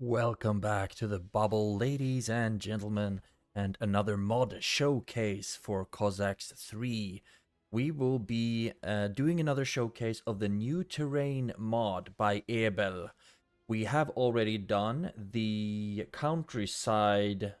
Welcome back to the bubble, ladies and gentlemen, and another mod showcase for Cossacks 3. We will be doing another showcase of the new terrain mod by Ebel. We have already done the countryside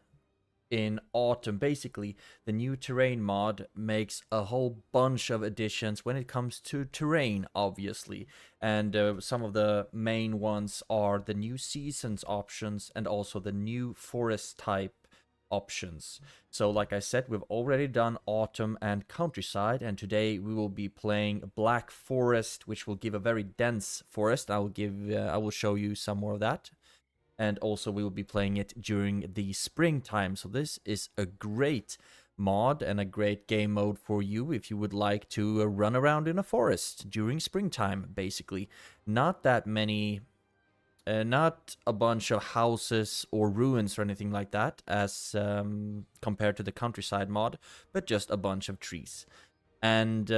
in autumn. Basically, the new terrain mod makes a whole bunch of additions when it comes to terrain, obviously. And some of the main ones are the new seasons options and also the new forest type options. So like I said, we've already done autumn and countryside, and today we will be playing black forest, which will give a very dense forest. I will show you some more of that, and also we will be playing it during the springtime. So this is a great mod and a great game mode for you if you would like to run around in a forest during springtime, basically. Not that many, not a bunch of houses or ruins or anything like that as compared to the countryside mod, but just a bunch of trees. And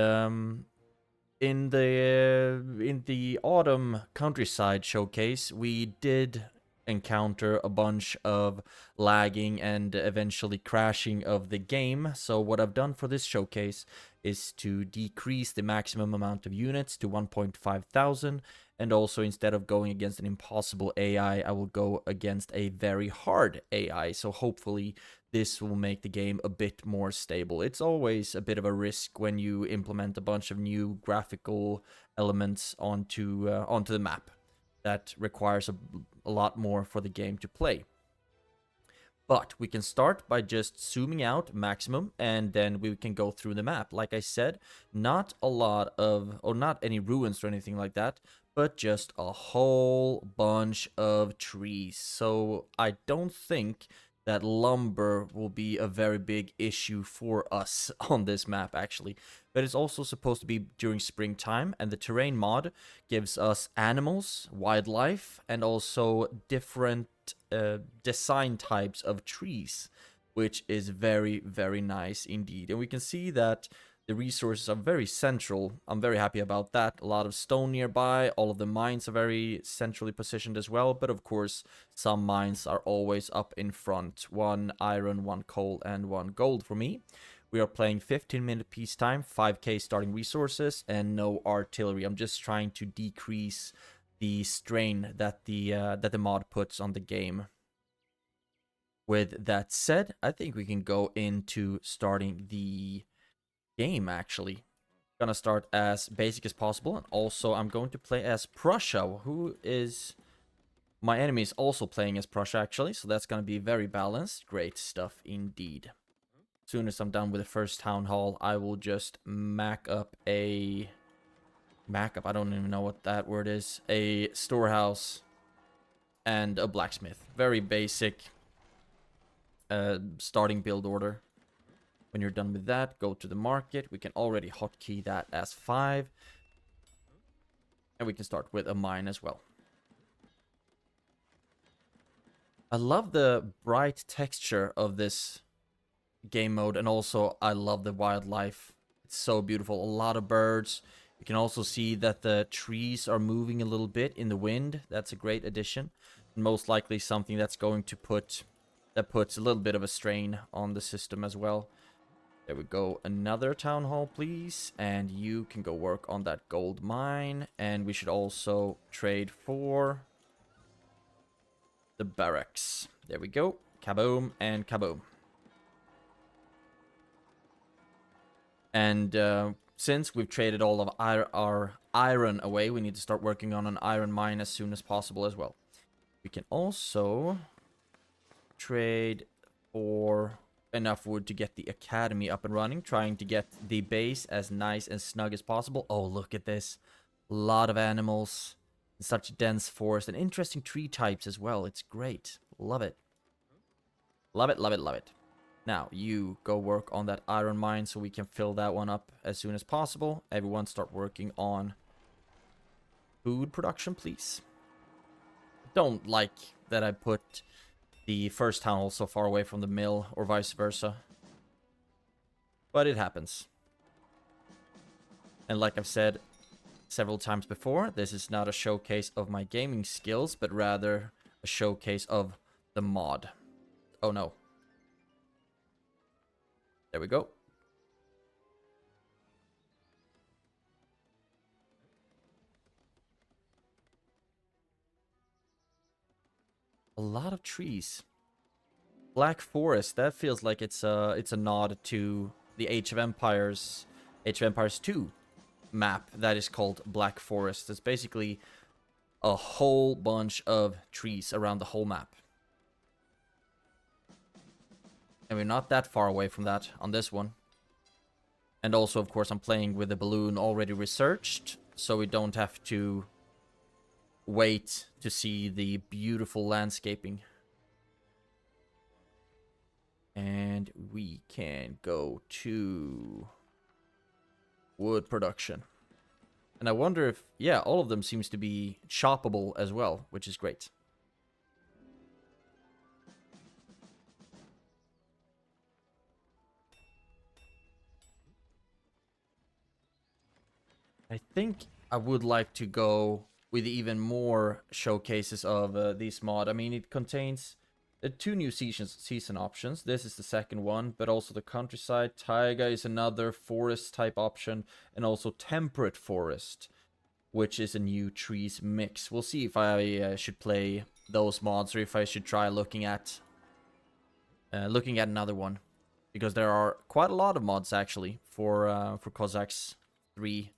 in the autumn countryside showcase, we did encounter a bunch of lagging and eventually crashing of the game. So what I've done for this showcase is to decrease the maximum amount of units to 1.5 thousand, and also instead of going against an impossible AI, I will go against a very hard AI. So hopefully this will make the game a bit more stable. It's always a bit of a risk when you implement a bunch of new graphical elements onto the map. That requires a lot more for the game to play. But we can start by just zooming out maximum, and then we can go through the map. Like I said, not a lot of, or not any ruins or anything like that, but just a whole bunch of trees. So I don't think that lumber will be a very big issue for us on this map, actually. But it's also supposed to be during springtime, and the terrain mod gives us animals, wildlife, and also different design types of trees, which is very, very nice indeed. And we can see that the resources are very central. I'm very happy about that. A lot of stone nearby. All of the mines are very centrally positioned as well. But of course, some mines are always up in front. 1 iron, 1 coal, and 1 gold for me. We are playing 15-minute peacetime, 5k starting resources, and no artillery. I'm just trying to decrease the strain that the mod puts on the game. With that said, I think we can go into starting the game, actually. Gonna start as basic as possible, and also I'm going to play as Prussia, who is my enemy is also playing as Prussia, actually, so that's gonna be very balanced. Great stuff indeed. As soon as I'm done with the first town hall, I will just mac up, I don't even know what that word is, a storehouse and a blacksmith. Very basic starting build order. When you're done with that, go to the market. We can already hotkey that as 5. And we can start with a mine as well. I love the bright texture of this game mode, and also I love the wildlife. It's so beautiful. A lot of birds. You can also see that the trees are moving a little bit in the wind. That's a great addition. And most likely something that's going to puts a little bit of a strain on the system as well. There we go. Another town hall, please. And you can go work on that gold mine. And we should also trade for the barracks. There we go. Kaboom and kaboom. And since we've traded all of our iron away, we need to start working on an iron mine as soon as possible as well. We can also trade for enough wood to get the academy up and running, trying to get the base as nice and snug as possible. Oh, look at this. A lot of animals. Such dense forest and interesting tree types as well. It's great. Love it. Love it, love it, love it. Now, you go work on that iron mine so we can fill that one up as soon as possible. Everyone start working on food production, please. Don't like that I put the first town hall so far away from the mill, or vice versa. But it happens. And like I've said several times before, this is not a showcase of my gaming skills, but rather a showcase of the mod. Oh no. There we go. A lot of trees. Black Forest, that feels like it's a nod to the Age of Empires 2 map that is called Black Forest. It's basically a whole bunch of trees around the whole map. And we're not that far away from that on this one. And also, of course, I'm playing with the balloon already researched, so we don't have to wait to see the beautiful landscaping. And we can go to wood production. And I wonder if, yeah, all of them seems to be choppable as well, which is great. I think I would like to go with even more showcases of this mod. I mean, it contains two new season options. This is the second one, but also the countryside. Taiga is another forest type option, and also temperate forest, which is a new trees mix. We'll see if I should play those mods or if I should try looking at another one, because there are quite a lot of mods actually for Cossacks 3.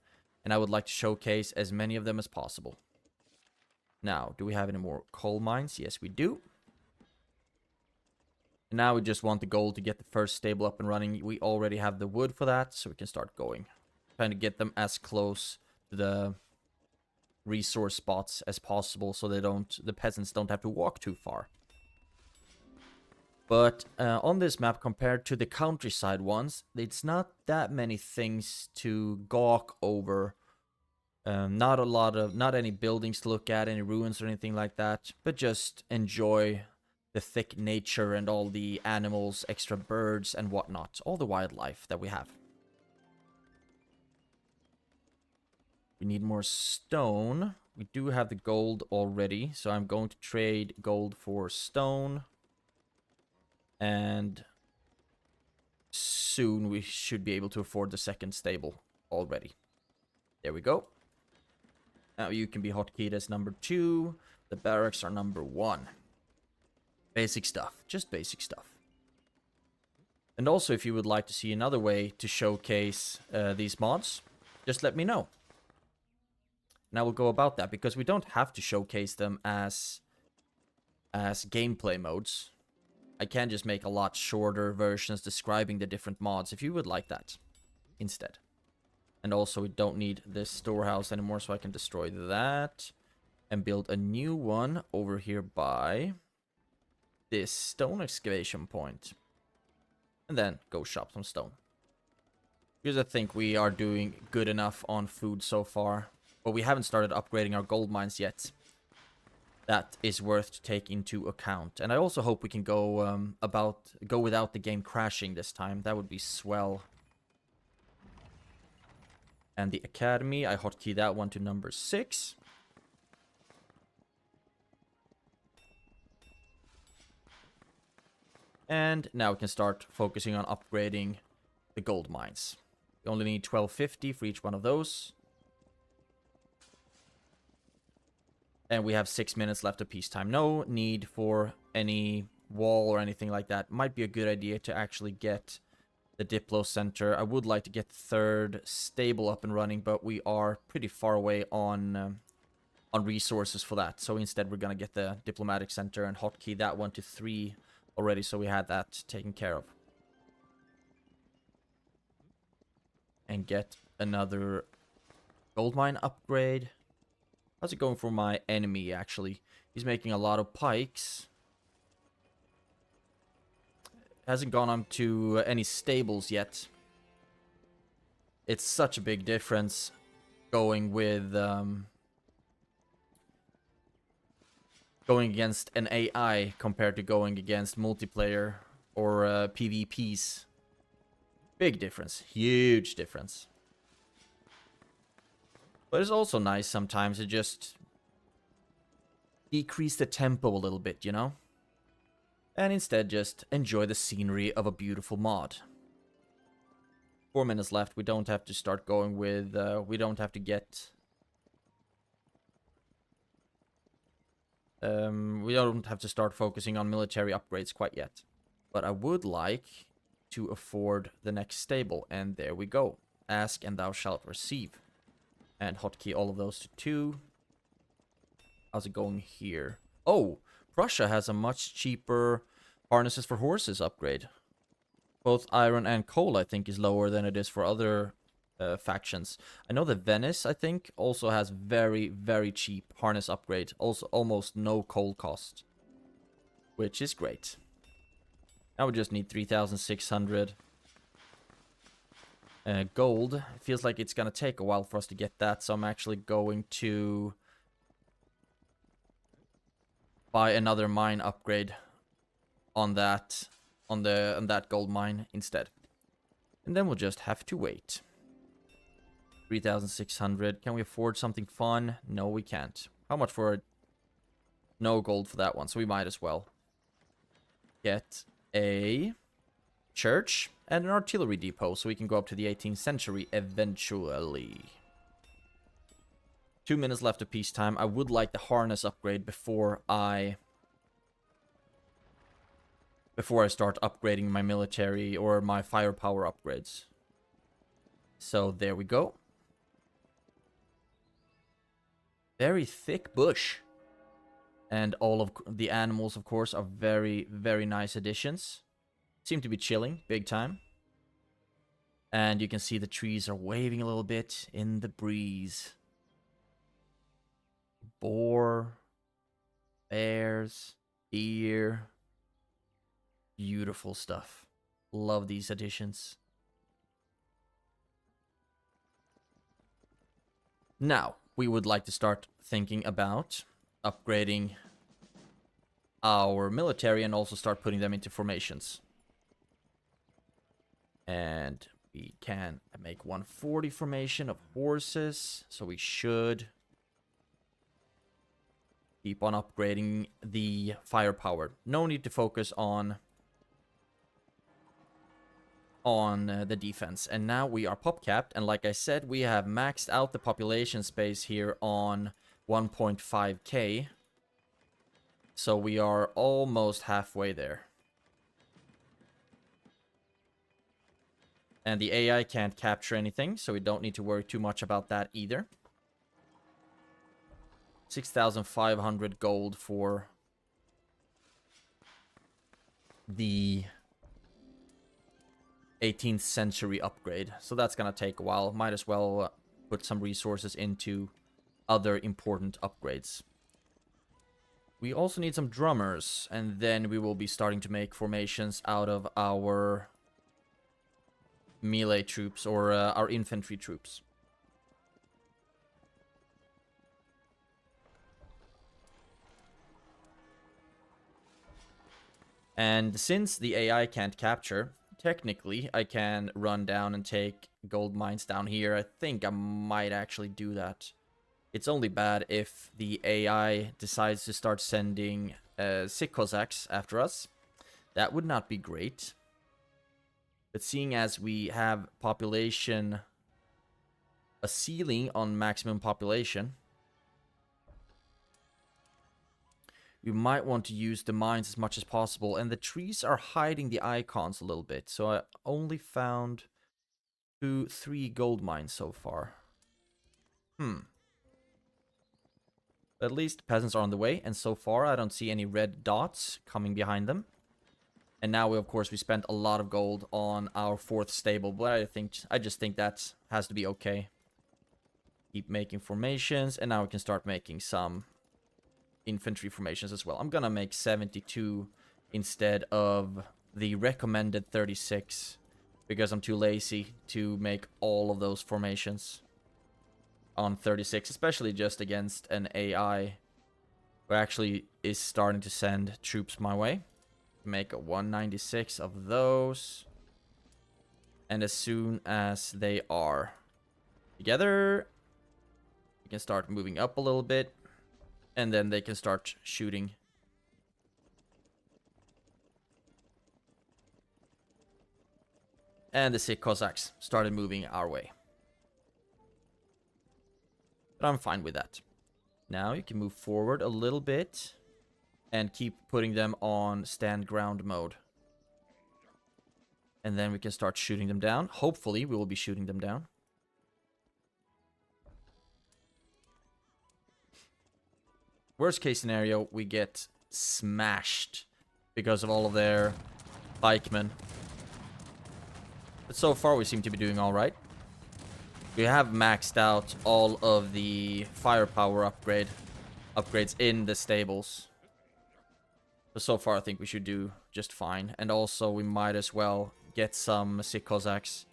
And I would like to showcase as many of them as possible. Now, do we have any more coal mines? Yes, we do. And now we just want the gold to get the first stable up and running. We already have the wood for that, so we can start going. Trying to get them as close to the resource spots as possible so the peasants don't have to walk too far. But on this map, compared to the countryside ones, it's not that many things to gawk over. Not any buildings to look at, any ruins or anything like that, but just enjoy the thick nature and all the animals, extra birds and whatnot, all the wildlife that we have. We need more stone. We do have the gold already, so I'm going to trade gold for stone. And soon we should be able to afford the second stable already. There we go. Now you can be hotkeyed as number 2. The barracks are number 1. Basic stuff. Just basic stuff. And also, if you would like to see another way to showcase these mods, just let me know. And I will go about that, because we don't have to showcase them as gameplay modes. I can just make a lot shorter versions describing the different mods if you would like that instead. And also, we don't need this storehouse anymore, so I can destroy that and build a new one over here by this stone excavation point. And then go shop some stone. Because I think we are doing good enough on food so far. But we haven't started upgrading our gold mines yet. That is worth to take into account. And I also hope we can go without the game crashing this time. That would be swell. And the academy, I hotkey that one to number 6. And now we can start focusing on upgrading the gold mines. We only need 1250 for each one of those. And we have 6 minutes left of peacetime. No need for any wall or anything like that. Might be a good idea to actually get the Diplo Center. I would like to get the third stable up and running, but we are pretty far away on resources for that. So instead, we're going to get the Diplomatic Center and hotkey that one to 3 already, so we had that taken care of. And get another gold mine upgrade. How's it going for my enemy, actually? He's making a lot of pikes. Hasn't gone on to any stables yet. It's such a big difference going with going against an AI compared to going against multiplayer or PvPs. Big difference. Huge difference. But it's also nice sometimes to just decrease the tempo a little bit, you know? And instead just enjoy the scenery of a beautiful mod. 4 minutes left. We don't have to start going with... we don't have to get... we don't have to start focusing on military upgrades quite yet. But I would like to afford the next stable. And there we go. Ask and thou shalt receive. And hotkey all of those to 2. How's it going here? Oh, Prussia has a much cheaper harnesses for horses upgrade. Both iron and coal, I think, is lower than it is for other factions. I know that Venice, I think, also has very, very cheap harness upgrade. Also, almost no coal cost. Which is great. Now we just need 3,600 gold. It feels like it's going to take a while for us to get that. So I'm actually going to buy another mine upgrade on that. On that gold mine instead. And then we'll just have to wait. 3,600. Can we afford something fun? No, we can't. How much for it? No gold for that one, so we might as well get a church and an artillery depot so we can go up to the 18th century eventually. 2 minutes left of peacetime. I would like the harness upgrade before I start upgrading my military or my firepower upgrades. So there we go. Very thick bush. And all of the animals, of course, are very, very nice additions. Seem to be chilling big time. And you can see the trees are waving a little bit in the breeze. Boar, bears, deer. Beautiful stuff. Love these additions. Now, we would like to start thinking about upgrading our military and also start putting them into formations. And we can make 140 formation of horses, so we should keep on upgrading the firepower. No need to focus on the defense. And now we are pop capped, and like I said, we have maxed out the population space here on 1.5k. So we are almost halfway there. And the AI can't capture anything, so we don't need to worry too much about that either. 6,500 gold for the 18th century upgrade. So that's gonna take a while. Might as well put some resources into other important upgrades. We also need some drummers, and then we will be starting to make formations out of our melee troops or our infantry troops. And since the AI can't capture, technically I can run down and take gold mines down here. I think I might actually do that. It's only bad if the AI decides to start sending sick Cossacks after us. That would not be great. But seeing as we have population, a ceiling on maximum population, we might want to use the mines as much as possible. And the trees are hiding the icons a little bit. So I only found 3 gold mines so far. At least peasants are on the way, and so far I don't see any red dots coming behind them. And now we, of course, we spent a lot of gold on our 4th stable, but I just think that has to be okay. Keep making formations, and now we can start making some infantry formations as well. I'm gonna make 72 instead of the recommended 36 because I'm too lazy to make all of those formations on 36, especially just against an AI who actually is starting to send troops my way. Make a 196 of those. And as soon as they are together, we can start moving up a little bit. And then they can start shooting. And the sick Cossacks started moving our way. But I'm fine with that. Now you can move forward a little bit and keep putting them on stand ground mode. And then we can start shooting them down. Hopefully we will be shooting them down. Worst case scenario, we get smashed because of all of their pikemen. But so far we seem to be doing alright. We have maxed out all of the firepower upgrades in the stables. So far I think we should do just fine. And also we might as well get some sick Cossacks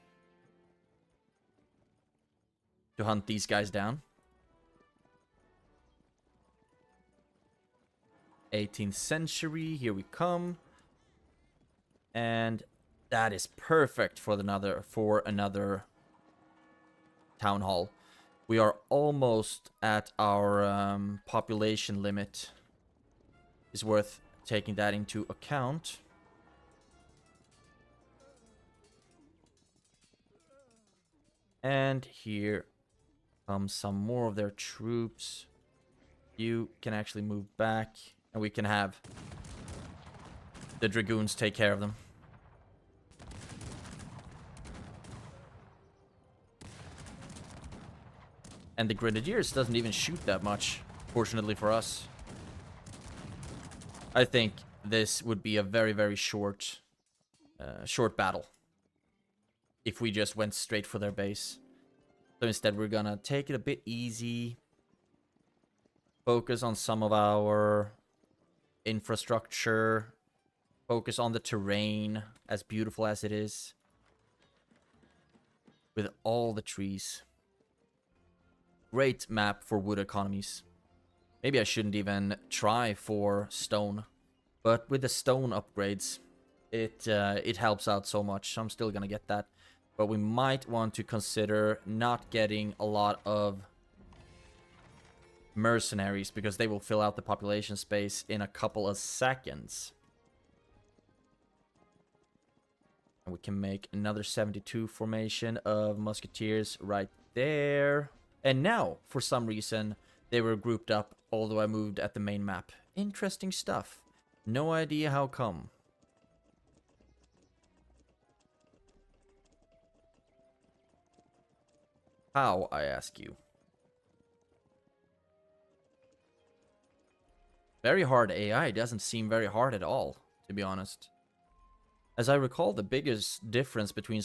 to hunt these guys down. 18th century, here we come. And that is perfect for another town hall. We are almost at our population limit. It's worth taking that into account. And here comes some more of their troops. You can actually move back, and we can have the dragoons take care of them. And the grenadiers doesn't even shoot that much, fortunately for us. I think this would be a very, very short battle if we just went straight for their base. So instead we're gonna take it a bit easy, focus on some of our infrastructure, focus on the terrain, as beautiful as it is, with all the trees. Great map for wood economies. Maybe I shouldn't even try for stone, but with the stone upgrades, it helps out so much. So I'm still gonna get that, but we might want to consider not getting a lot of mercenaries because they will fill out the population space in a couple of seconds. And we can make another 72 formation of musketeers right there. And now, for some reason, they were grouped up, although I moved at the main map. Interesting stuff. No idea how come. How, I ask you. Very hard AI doesn't seem very hard at all, to be honest. As I recall, the biggest difference between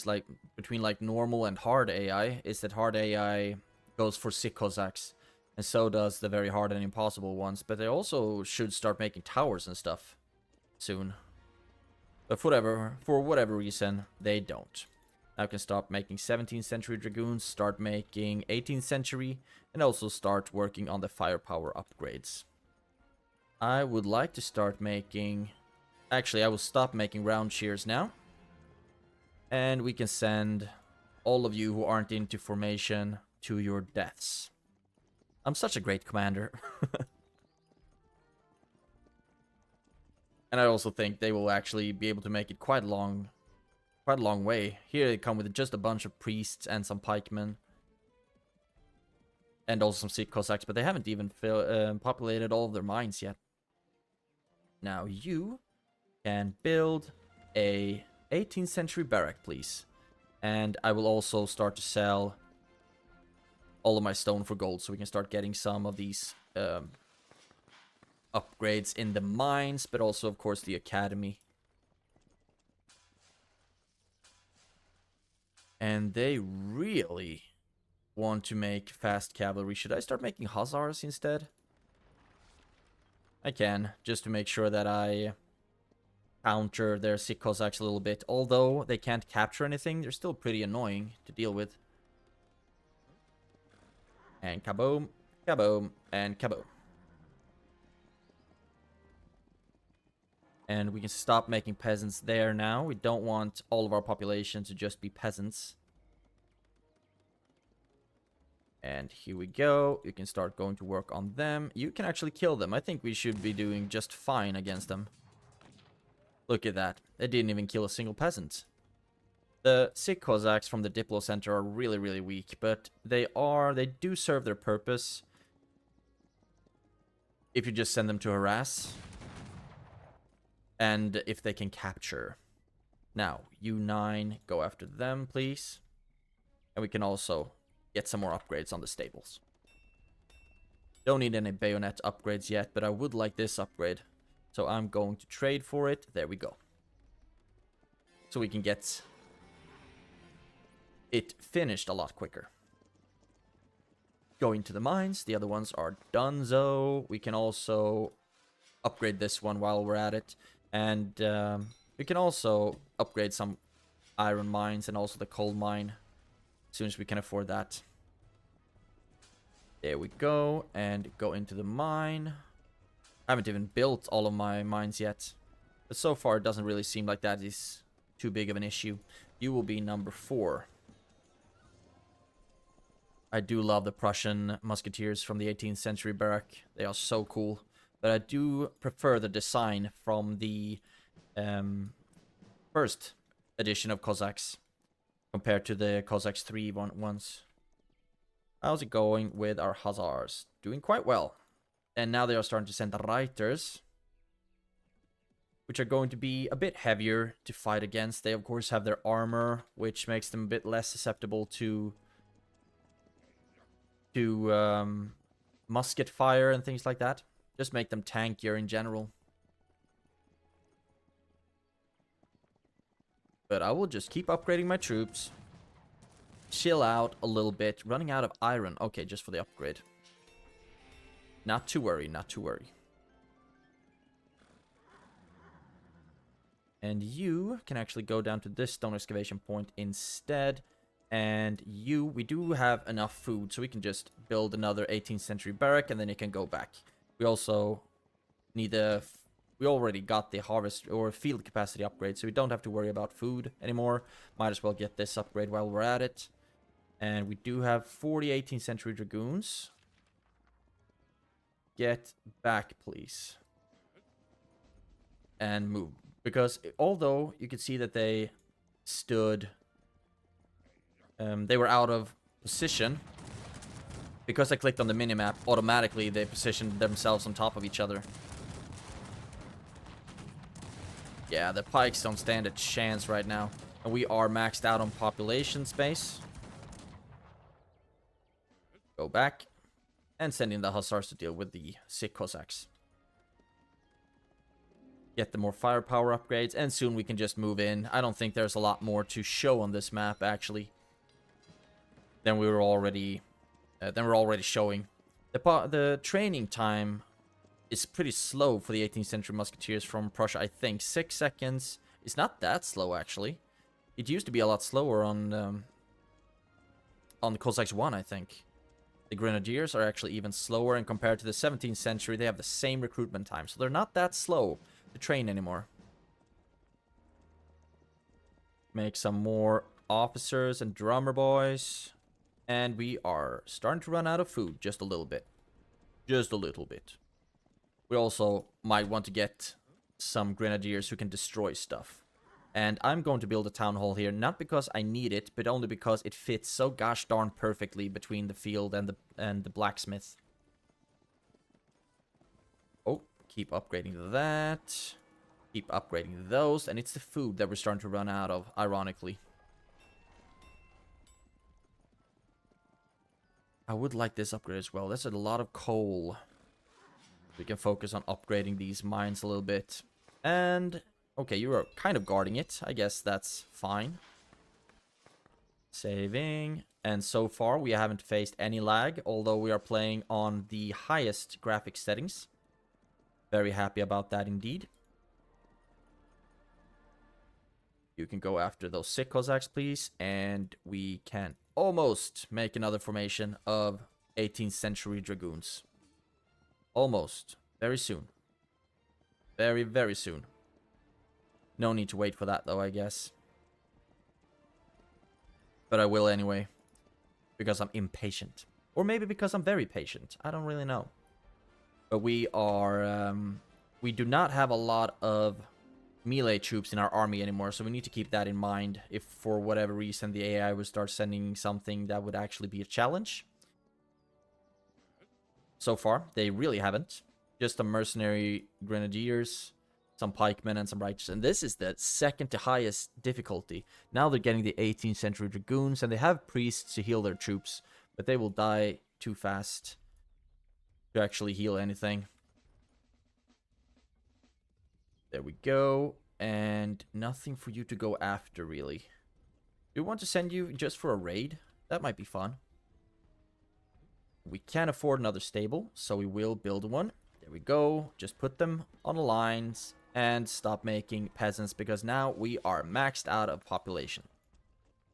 normal and hard AI is that hard AI goes for sick Cossacks, and so does the very hard and impossible ones, but they also should start making towers and stuff soon. But for whatever reason, they don't. Now I can stop making 17th century dragoons, start making 18th century, and also start working on the firepower upgrades. I would like to start making... Actually, I will stop making round shears now. And we can send all of you who aren't into formation to your deaths. I'm such a great commander. And I also think they will actually be able to make it quite a long way. Here they come with just a bunch of priests and some pikemen. And also some sick Cossacks, but they haven't even populated all of their mines yet. Now you can build a 18th century barrack, please. And I will also start to sell all of my stone for gold, so we can start getting some of these upgrades in the mines, but also, of course, the academy. And they really want to make fast cavalry. Should I start making hussars instead? I can, just to make sure that I counter their sick Cossacks a little bit. Although they can't capture anything, they're still pretty annoying to deal with. And kaboom, kaboom, and kaboom. And we can stop making peasants there now. We don't want all of our population to just be peasants. And here we go. You can start going to work on them. You can actually kill them. I think we should be doing just fine against them. Look at that. They didn't even kill a single peasant. The sick Cossacks from the Diplo Center are really, really weak, but they do serve their purpose if you just send them to harass. And if they can capture. Now, you 9, go after them, please. And we can also get some more upgrades on the stables. Don't need any bayonet upgrades yet, but I would like this upgrade. So I'm going to trade for it. There we go. So we can get it finished a lot quicker. Going to the mines. The other ones are donezo. We can also upgrade this one while we're at it. And we can also upgrade some iron mines and also the coal mine. As soon as we can afford that. There we go. And go into the mine. I haven't even built all of my mines yet. But so far it doesn't really seem like that is too big of an issue. You will be number 4. I do love the Prussian musketeers from the 18th century barrack. They are so cool. But I do prefer the design from the first edition of Cossacks compared to the Cossacks 3 ones. How's it going with our hussars? Doing quite well. And now they are starting to send the reiters, which are going to be a bit heavier to fight against. They, of course, have their armor, which makes them a bit less susceptible to musket fire and things like that. Just make them tankier in general. But I will just keep upgrading my troops. Chill out a little bit. Running out of iron. Okay, just for the upgrade. Not to worry, not to worry. And you can actually go down to this stone excavation point instead. And we do have enough food, so we can just build another 18th century barrack, and then it can go back. We also need we already got the harvest or field capacity upgrade, so we don't have to worry about food anymore. Might as well get this upgrade while we're at it. And we do have 40 18th century dragoons. Get back, please. And move. Because although you can see that they stood... they were out of position. Because I clicked on the minimap, automatically they positioned themselves on top of each other. Yeah, the pikes don't stand a chance right now. And we are maxed out on population space. Go back. And send in the hussars to deal with the sick Cossacks. Get the more firepower upgrades. And soon we can just move in. I don't think there's a lot more to show on this map, actually. Than we were already... showing. The training time is pretty slow for the 18th century musketeers from Prussia, I think. 6 seconds is not that slow, actually. It used to be a lot slower on the Cossacks 1, I think. The Grenadiers are actually even slower, and compared to the 17th century, they have the same recruitment time. So they're not that slow to train anymore. Make some more officers and drummer boys. And we are starting to run out of food, just a little bit. Just a little bit. We also might want to get some grenadiers who can destroy stuff. And I'm going to build a town hall here, not because I need it, but only because it fits so gosh darn perfectly between the field and the blacksmith. Oh, keep upgrading that. Keep upgrading those, and it's the food that we're starting to run out of, ironically. I would like this upgrade as well. That's a lot of coal. We can focus on upgrading these mines a little bit. And, okay, you are kind of guarding it. I guess that's fine. Saving. And so far, we haven't faced any lag, although we are playing on the highest graphics settings. Very happy about that indeed. You can go after those sick Cossacks, please. And we can almost make another formation of 18th century dragoons. Almost. Very soon. Very, very soon. No need to wait for that, though, I guess. But I will anyway. Because I'm impatient. Or maybe because I'm very patient. I don't really know. But we are... we do not have a lot of melee troops in our army anymore, so we need to keep that in mind if for whatever reason the AI would start sending something that would actually be a challenge. So far, they really haven't. Just some mercenary grenadiers, some pikemen, and some righteous. And this is the second to highest difficulty. Now they're getting the 18th century dragoons, and they have priests to heal their troops, but they will die too fast to actually heal anything. There we go. And nothing for you to go after, really. Do you want to send you just for a raid? That might be fun. We can't afford another stable, so we will build one. There we go. Just put them on the lines and stop making peasants, because now we are maxed out of population.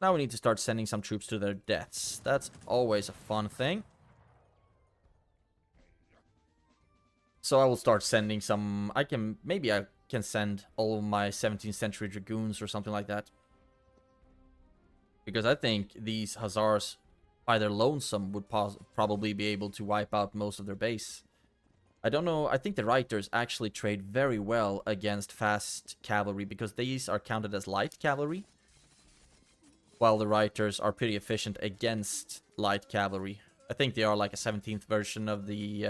Now we need to start sending some troops to their deaths. That's always a fun thing. So I will start sending some... Maybe I can send all of my 17th century dragoons or something like that. Because I think these hussars, by their lonesome, would probably be able to wipe out most of their base. I don't know, I think the Reiters actually trade very well against fast cavalry, because these are counted as light cavalry, while the Reiters are pretty efficient against light cavalry. I think they are like a 17th version of the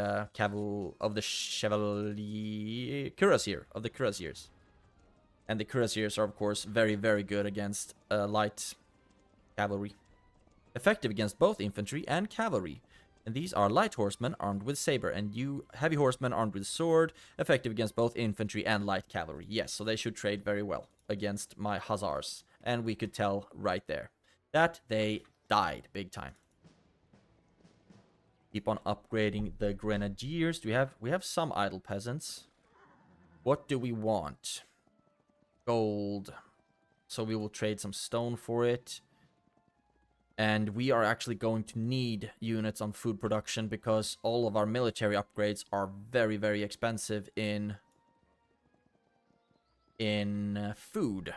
Chevalier Cuirassier, of the Cuirassiers. And the Cuirassiers are, of course, very, very good against light cavalry. Effective against both infantry and cavalry. And these are light horsemen armed with saber, and you heavy horsemen armed with sword, effective against both infantry and light cavalry. Yes, so they should trade very well against my hussars. And we could tell right there that they died big time. Keep on upgrading the grenadiers. We have some idle peasants. What do we want? Gold. So we will trade some stone for it. And we are actually going to need units on food production, because all of our military upgrades are very, very expensive in food.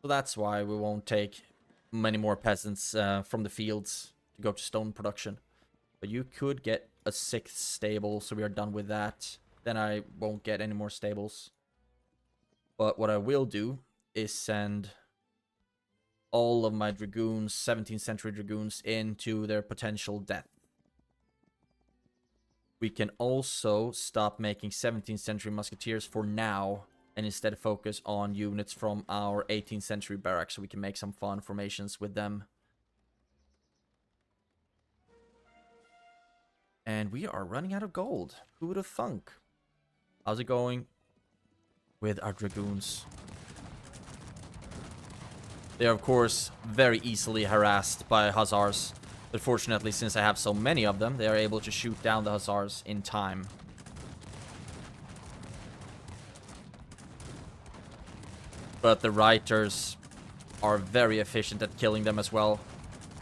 So that's why we won't take many more peasants from the fields to go to stone production. But you could get a 6th stable, so we are done with that. Then I won't get any more stables. But what I will do is send all of my dragoons, 17th century dragoons, into their potential death. We can also stop making 17th century musketeers for now, and instead focus on units from our 18th century barracks, so we can make some fun formations with them. And we are running out of gold. Who would have thunk? How's it going with our dragoons? They are, of course, very easily harassed by hussars. But fortunately, since I have so many of them, they are able to shoot down the hussars in time. But the Reiters are very efficient at killing them as well,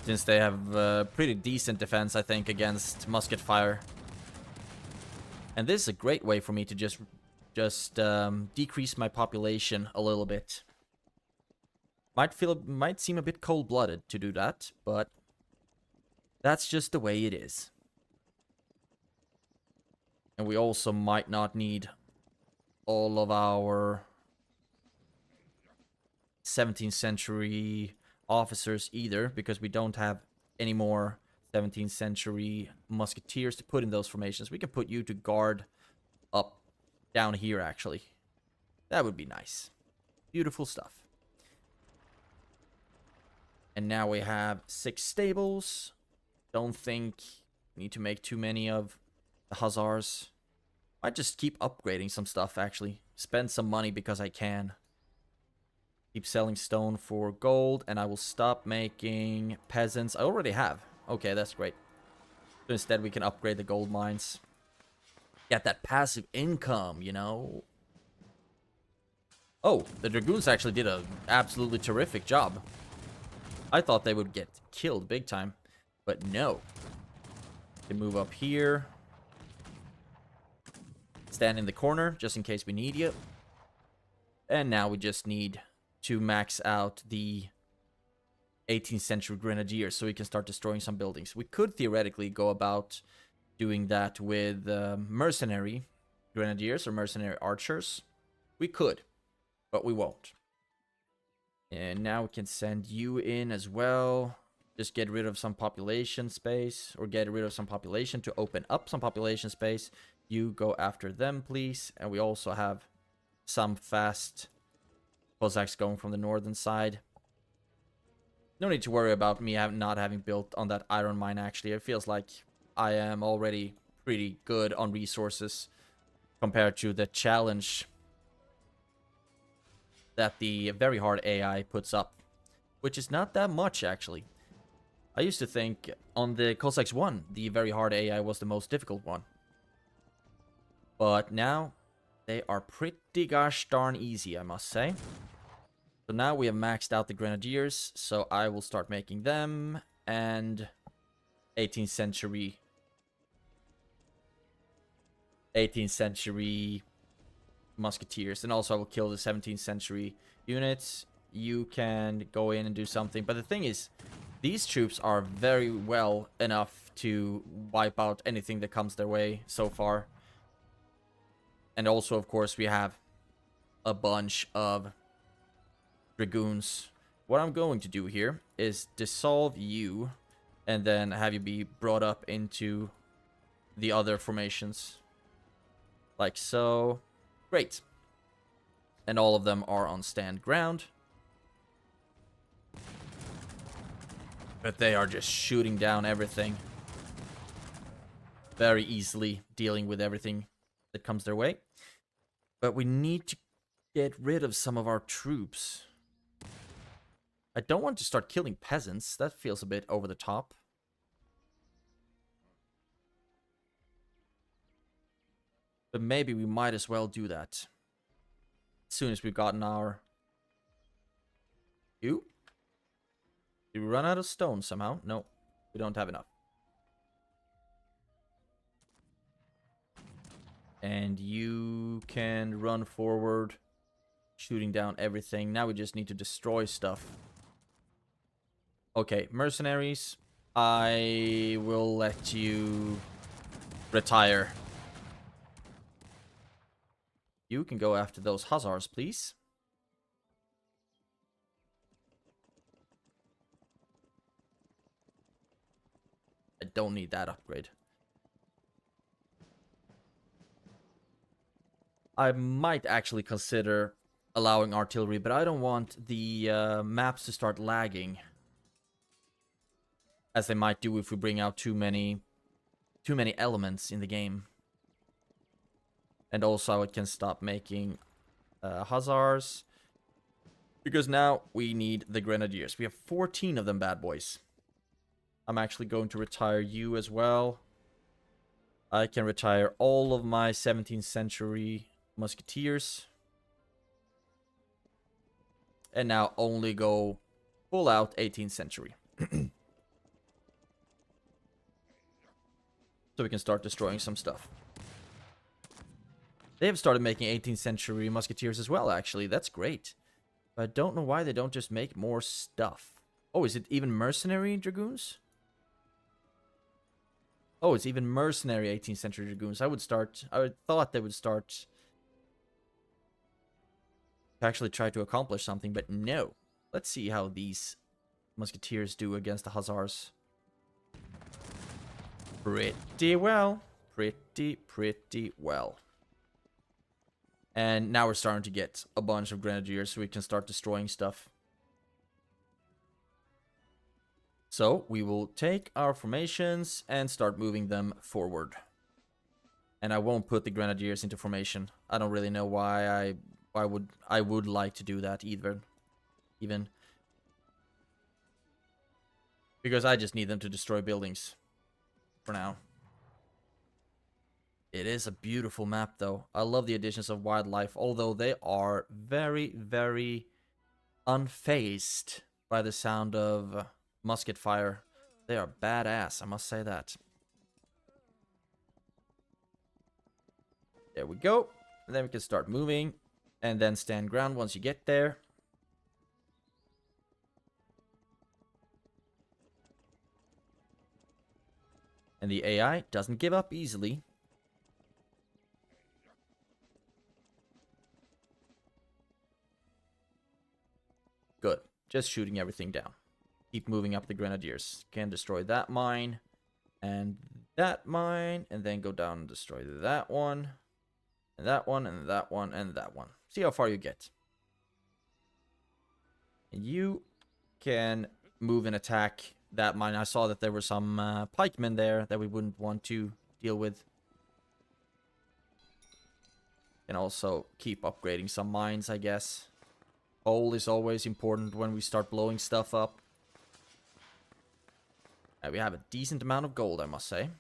since they have pretty decent defense, I think, against musket fire. And this is a great way for me to just decrease my population a little bit. Might seem a bit cold-blooded to do that, but that's just the way it is. And we also might not need all of our 17th century officers either, because we don't have any more 17th century musketeers to put in those formations. We can put you to guard up down here, actually. That would be nice. Beautiful stuff. And now we have 6 stables. Don't think we need to make too many of the hussars. Might just keep upgrading some stuff, actually. Spend some money because I can. Keep selling stone for gold, and I will stop making peasants. I already have. Okay, that's great. So instead, we can upgrade the gold mines. Get that passive income, you know? Oh, the dragoons actually did an absolutely terrific job. I thought they would get killed big time, but no. Can move up here. Stand in the corner, just in case we need you. And now we just need to max out the 18th century grenadiers so we can start destroying some buildings. We could theoretically go about doing that with mercenary grenadiers or mercenary archers. We could, but we won't. And now we can send you in as well. Just get rid of some population space, or get rid of some population to open up some population space. You go after them, please. And we also have some fast Cossacks going from the northern side. No need to worry about me not having built on that iron mine, actually. It feels like I am already pretty good on resources compared to the challenge that the very hard AI puts up, which is not that much, actually. I used to think on the Cossacks 1, the very hard AI was the most difficult one. But now, they are pretty gosh darn easy, I must say. So now we have maxed out the grenadiers, so I will start making them, and 18th century musketeers, and also I will kill the 17th century units. You can go in and do something, but the thing is, these troops are very well enough to wipe out anything that comes their way so far. And also, of course, we have a bunch of dragoons. What I'm going to do here is dissolve you and then have you be brought up into the other formations. Like so. Great. And all of them are on stand ground. But they are just shooting down everything. Very easily dealing with everything that comes their way. But we need to get rid of some of our troops. I don't want to start killing peasants. That feels a bit over the top. But maybe we might as well do that. As soon as we've gotten our... You? Did we run out of stone somehow? No, we don't have enough. And you can run forward, shooting down everything. Now we just need to destroy stuff. Okay, mercenaries. I will let you retire. You can go after those hussars, please. I don't need that upgrade. I might actually consider allowing artillery, but I don't want the maps to start lagging. As they might do if we bring out too many elements in the game. And also it can stop making hussars. Because now we need the grenadiers. We have 14 of them bad boys. I'm actually going to retire you as well. I can retire all of my 17th century musketeers. And now only go full out 18th century. So we can start destroying some stuff. They have started making 18th century musketeers as well, actually. That's great. But I don't know why they don't just make more stuff. Oh, is it even mercenary dragoons? Oh, it's even mercenary 18th century dragoons. I would thought they would start to actually try to accomplish something, but no. Let's see how these musketeers do against the hussars. Pretty well. Pretty well. And now we're starting to get a bunch of grenadiers so we can start destroying stuff. So we will take our formations and start moving them forward. And I won't put the grenadiers into formation. I don't really know why I would like to do that either. Even. Because I just need them to destroy buildings. For now. It is a beautiful map, though. I love the additions of wildlife, although they are very, very unfazed by the sound of musket fire. They are badass, I must say that. There we go. And then we can start moving, and then stand ground once you get there. And the AI doesn't give up easily. Good. Just shooting everything down. Keep moving up the grenadiers. Can destroy that mine. And that mine. And then go down and destroy that one. And that one. And that one. And that one. See how far you get. And you can move and attack that mine. I saw that there were some pikemen there that we wouldn't want to deal with. And also keep upgrading some mines, I guess. Coal is always important when we start blowing stuff up. And we have a decent amount of gold, I must say.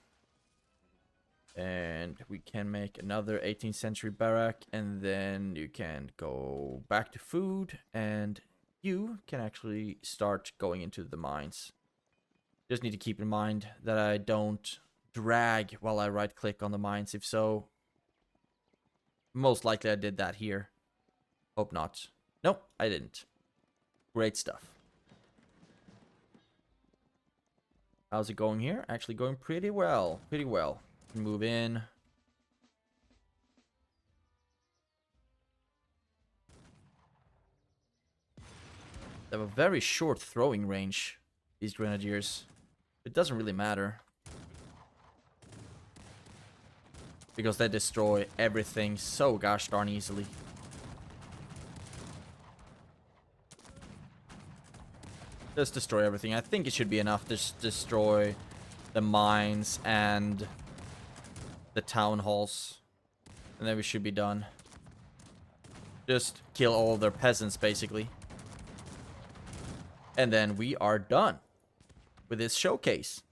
And we can make another 18th century barrack. And then you can go back to food. And you can actually start going into the mines. Just need to keep in mind that I don't drag while I right click on the mines. If so, most likely I did that here. Hope not. Nope, I didn't. Great stuff. How's it going here? Actually going pretty well. Pretty well. Move in. They have a very short throwing range, these grenadiers. It doesn't really matter. Because they destroy everything so gosh darn easily. Just destroy everything. I think it should be enough to destroy the mines and the town halls. And then we should be done. Just kill all their peasants, basically. And then we are done with this showcase.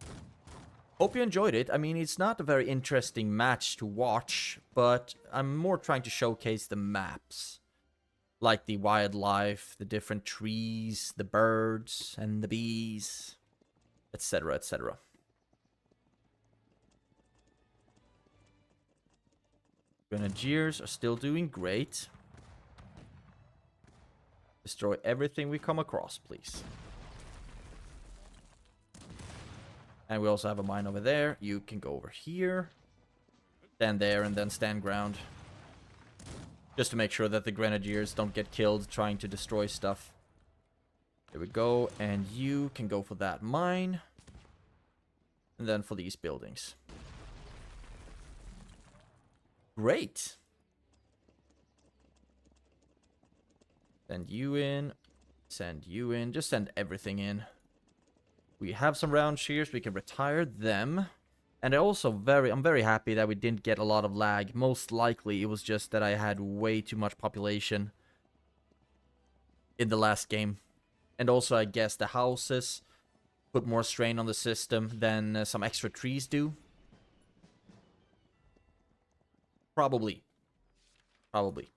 Hope you enjoyed it. I mean, it's not a very interesting match to watch, but I'm more trying to showcase the maps. Like the wildlife, the different trees, the birds, and the bees, etc., etc. Grenadiers are still doing great. Destroy everything we come across, please. And we also have a mine over there. You can go over here. Stand there and then stand ground. Just to make sure that the grenadiers don't get killed trying to destroy stuff. There we go. And you can go for that mine. And then for these buildings. Great. Send you in. Send you in. Just send everything in. We have some round shears. We can retire them. And I'm very happy that we didn't get a lot of lag. Most likely it was just that I had way too much population in the last game. And also I guess the houses put more strain on the system than some extra trees do. Probably. Probably.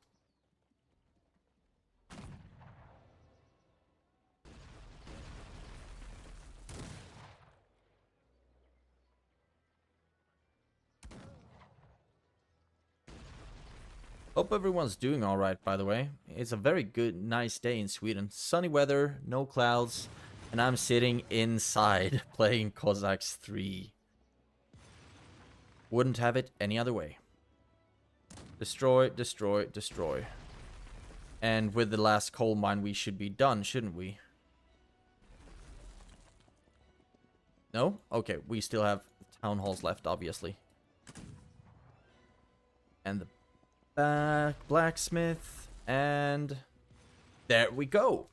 Hope everyone's doing alright, by the way. It's a very good, nice day in Sweden. Sunny weather, no clouds, and I'm sitting inside playing Cossacks 3. Wouldn't have it any other way. Destroy, destroy, destroy. And with the last coal mine, we should be done, shouldn't we? No? Okay, we still have town halls left, obviously. And the blacksmith, and there we go.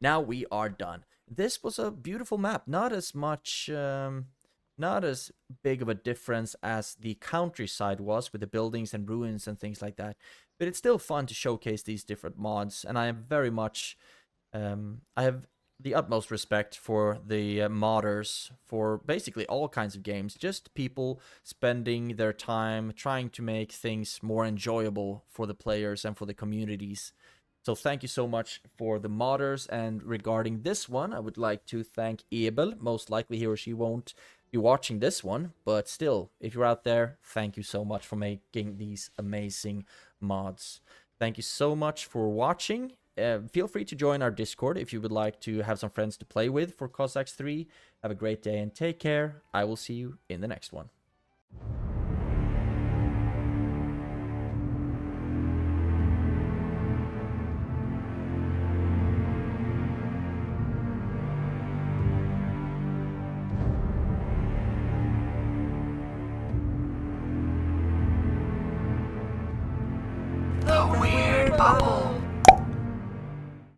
Now we are done. This was a beautiful map. Not as much, not as big of a difference as the countryside was with the buildings and ruins and things like that. But it's still fun to showcase these different mods, and I am very much, I have the utmost respect for the modders for basically all kinds of games. Just people spending their time trying to make things more enjoyable for the players and for the communities. So thank you so much for the modders. And regarding this one, I would like to thank Ebel. Most likely he or she won't be watching this one, but still, if you're out there, thank you so much for making these amazing mods. Thank you so much for watching. feel free to join our Discord if you would like to have some friends to play with for Cossacks 3. Have a great day and take care. I will see you in the next one. The Weird Bubble.